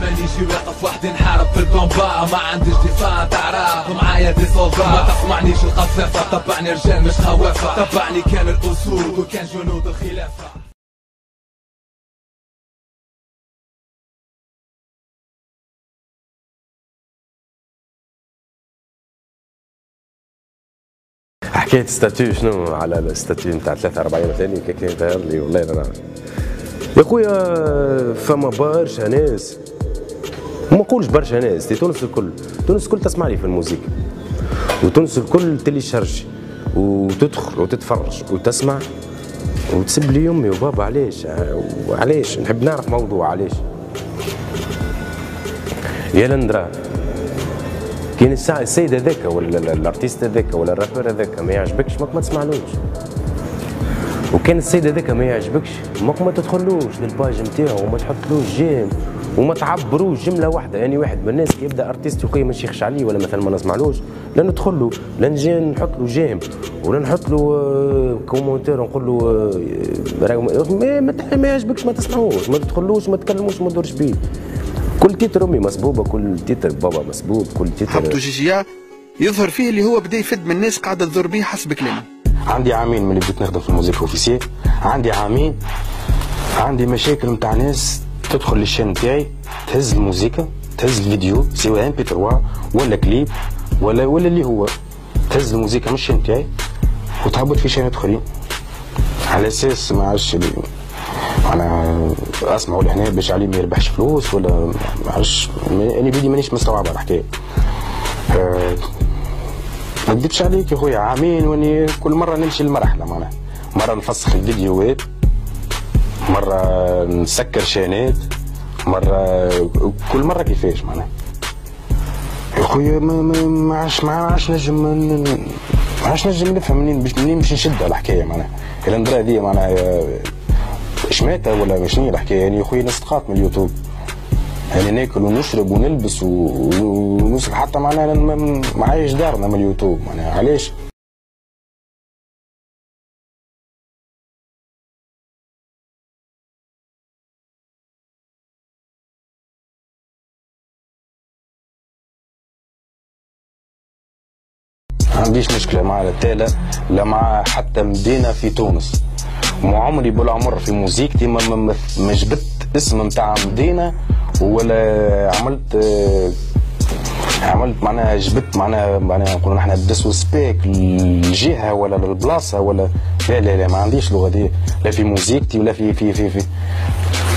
مانيش واقف وحدي نحارب في الكومبا، ما عنديش دفاع تعرف معايا دي صودا. ما تسمعنيش الخفافة، تبعني رجال مش خوافة، تبعني كان الأسود وكان جنود الخلافة. حكاية ستاتيو شنو على الستاتيو نتاع 43 ثاني كان ظاهر لي والله لا نعرف يا خويا. فما برشا ناس، ما نقولش برشا ناس، تونس الكل، تونس الكل تسمعني في الموسيقى، وتونس الكل تيليشارجي وتدخل وتتفرج وتسمع وتسب لي امي وبابا. علاش نحب نعرف موضوع علاش. يا لندرا كاين السيد هذاك ولا الارتيست هذاك ولا الرابر هذاك ما يعجبكش ما تسمعلوش، وكان السيد هذاك ما يعجبكش ما تدخلوش للباج نتاعو وما تحطلوش جيم وما تعبروش جمله واحده. يعني واحد من الناس كي يبدا ارتيست يا خويا ما نشيخش عليه ولا مثلا ما نسمعلوش، لا ندخل له لا نجي نحط له جيم ولا نحط له كومونتير ونقول له ما يعجبكش ما تسمعوش ما تدخلوش ما تكلموش ما تدورش بيه. كل تيتر امي مسبوبه، كل تيتر بابا مسبوب، كل تيتر حبتو جيجيا يظهر فيه اللي هو بدا يفد من الناس قاعده تضر بيه حسب كلامه. عندي عامين من اللي بديت نخدم في الموسيقى اوفيسيال، عندي عامين عندي مشاكل نتاع ناس تدخل للشان نتاعي تهز الموسيقى تهز الفيديو سواء ام بي 3 ولا كليب ولا اللي هو تهز الموسيقى من الشان نتاعي وتهبط في شانات اخرين على اساس ما عادش انا اسمعوا لهنا باش عليه ما يربحش فلوس ولا ما عادش. انا بيدي مانيش مستوعب الحكايه. ما نكذبش عليك يا خويا عامين واني كل مره نمشي لمرحله معناها، مره نفسخ الفيديوهات، مره نسكر شانات، مره كل مره كيفاش معناها يا خويا. ما عادش نجم نفهم منين باش نشد على الحكايه معناها. الندرا هذه معناها شماتة ولا شنو الحكايه؟ يعني يا خويا نستقاط من اليوتيوب، يعني ناكل ونشرب ونلبس ونوصل حتى معناها معايش دارنا من اليوتيوب معناها. علاش؟ ما عنديش مشكله مع التالة لا مع حتى مدينه في تونس، ما عمري بالعمر في موسيقتي ما جبت اسم نتاع مدينه ولا عملت معناها جبت معناها نقولوا نحن الديسوسبيك الجهه ولا البلاصه ولا لا ما عنديش اللغه دي لا في موسيقتي ولا في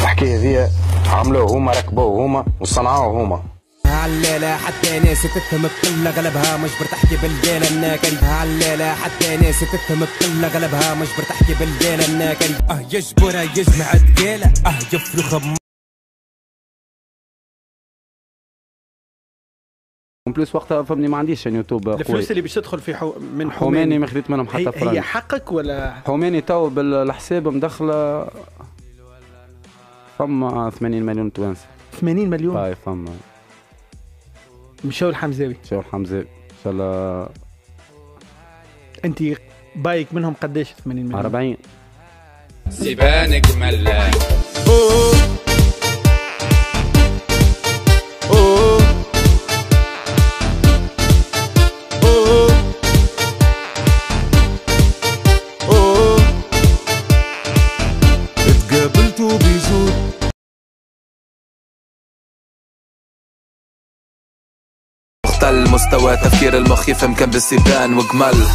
الحكايه هذه عملوه هما ركبوه هما وصنعوه هما. هالليلة حتى ناس تفهم الكل غلبها مش برتحكي بالليلة الناكل. هالليلة حتى ناس تفهم الكل غلبها مش برتحكي بالليلة الناكل. يجبرها يجمع الديلة يفرخ بلوس وقتها فهمني ما عنديش يوتيوب. الفلوس اللي باش تدخل في من حوماني ما خديت منهم حتى فرنك. هي حقك ولا حوماني تو بالحساب مدخله فما 80 مليون توانسه. 80 مليون؟ باي فما مشاو الحمزاوي. مشاو الحمزاوي ان شاء الله. انت بايك منهم قداش 80 مليون؟ 40. سيبان جمال اتقابلتوا بيزور مختل مستوى تفكير المخ يفهم كان بالسيبان وجمل.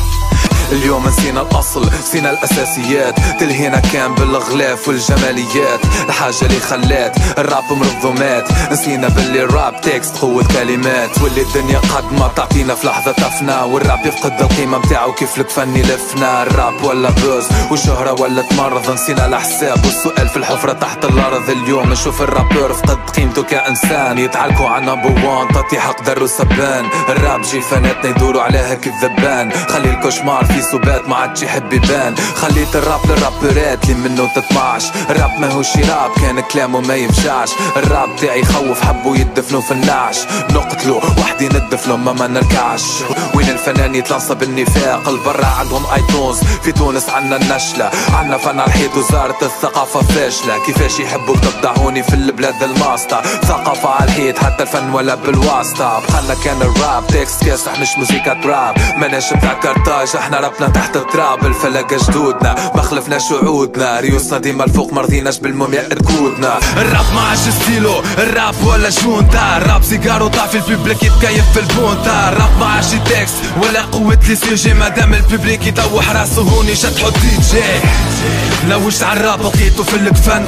اليوم نسينا الاصل نسينا الاساسيات، تلهينا كان بالغلاف والجماليات، الحاجه اللي خلات الراب منظمات. نسينا باللي الراب تكست قوه كلمات، واللي الدنيا قد ما تعطينا في لحظه تفنى، والراب يفقد القيمه متاعو كيف الفن لفنا. الراب ولا بوز والشهره ولا تمرض، نسينا الحساب والسؤال في الحفره تحت الارض. اليوم نشوف الرابور فقد قيمته كانسان، يتعلقوا على نمبر 1 تعطي حق درو سبان. الراب جي فناتنا يدوروا عليها كالذبان، خلي الكوشمار في سبات ما عادش يحب يبان. خليت الراب للرابرات اللي منه تطمعش. الراب ماهوش راب كان كلامه ما يمشاش. الراب تاعي يخوف حبوا يدفنوا في النعش. نقتلوا وحدي ندفنوا ما نركعش. وين الفنان يتلصى بالنفاق البرا عندهم ايتونز. في تونس عنا النشلة عنا فن على الحيط وزارة الثقافة فاشلة. كيفاش يحبوا تبدعوني في البلاد الماسطة. ثقافة على الحيط حتى الفن ولا بالواسطة. بقالنا كان الراب تكست كاسح مش موسيقى تراب. ماناش بتاع كارتاج احنا ربنا تحت التراب. الفلقة جدودنا ما خلفناش وعودنا. ريوسنا ديما الفوق مرضيناش بالمومياء ركودنا. الراب ما عادش ستيلو الراب ولا جونتا. الراب سيجارو طافي الببليك يتكيف في البونتا. الراب ما عادش تكست ولا قوة لي سيجي. مادام الببليك يدوح راسه هوني شتحو دي جي. لوشت عالراب لقيتو في الكفن.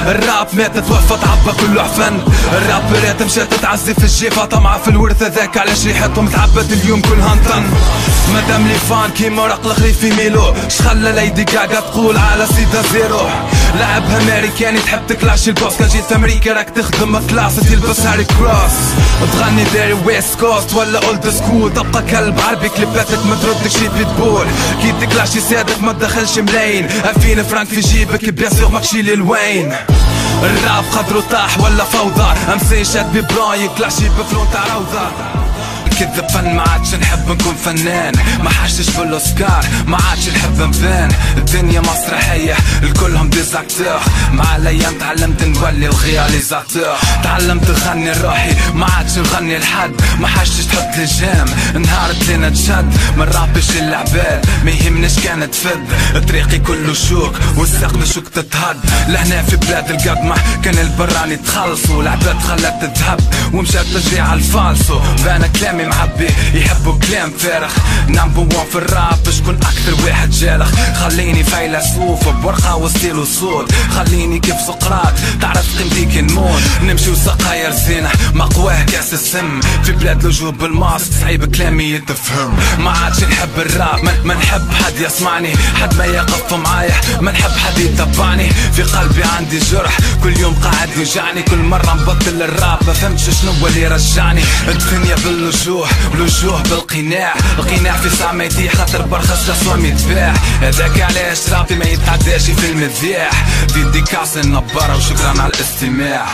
الراب ماتت وفت عبا كله عفن. الرابرات مشات تعزي في الجيفة طمعة في الورث هذاك علاش ريحتهم تعبت اليوم كلها نطن. مادام لي فان كيما ورق الخريف يميلو. شخلى ليدي كاكا تقول على سيدا زيرو. لعبها امريكاني تحب تكلاش البوس. كان جيت امريكا راك تخدم كلاس تلبس هاري كروس. تغني داري ويست كوست ولا اولد سكول. تبقى كلب عربي كليباتك ما تردكش بيتبول. كي تكلاش يسادك ما تدخلش ملايين. 2000 فرانك في جيبك بيان سور ماكشي للوين. الراب قدرو طاح ولا فوضى. امسي شاد ببلان يكلاشي بفلون تاع روضة. الكذب فن ما عادش نحب نكون فنان. ما حاشتش بالاوسكار ما عادش نحب نبان. الدنيا مسرحية الكلهم ديزاكتور. مع الايام تعلمت نولي الغياليزاتور. تعلمت نغني لروحي ما عادش نغني لحد. ما حاشتش تحط لي جام نهار لينا تشد. ما نرابش العباد ما يهمناش كانت فد. طريقي كله شوك والساق بشوك تتهد. لهنا في بلاد القدمة كان البراني تخلص. والعباد خلت تذهب ومشات تجري على الفالسو. بانا كلامي معبي يحبوا كلام فارغ. نمبر 1 في الراب شكون اكثر واحد جالخ. خليني فيلسوف بورقه وستيل وصوت. خليني كيف سقراط تعرف قيمتي كي نموت. نمشي وسقايا رزينه مقواه كاس السم. في بلاد لجوب بالماسك صعيب كلامي يتفهم. ما عادش نحب الراب ما نحب حد يسمعني. حد ما يقف معايا ما نحب حد يتبعني. في قلبي عندي جرح كل يوم قاعد يوجعني. كل مره نبطل الراب ما فهمتش شنو اللي رجعني. الدنيا باللجوء والوجوه بالقناع. القناع في ساعة ما يطيح خاطر برخص لصوم يتباع. هذاك علاش رابي ما يتعداش في المذياع. ديديكاس النبارة وشكرا على الاستماع.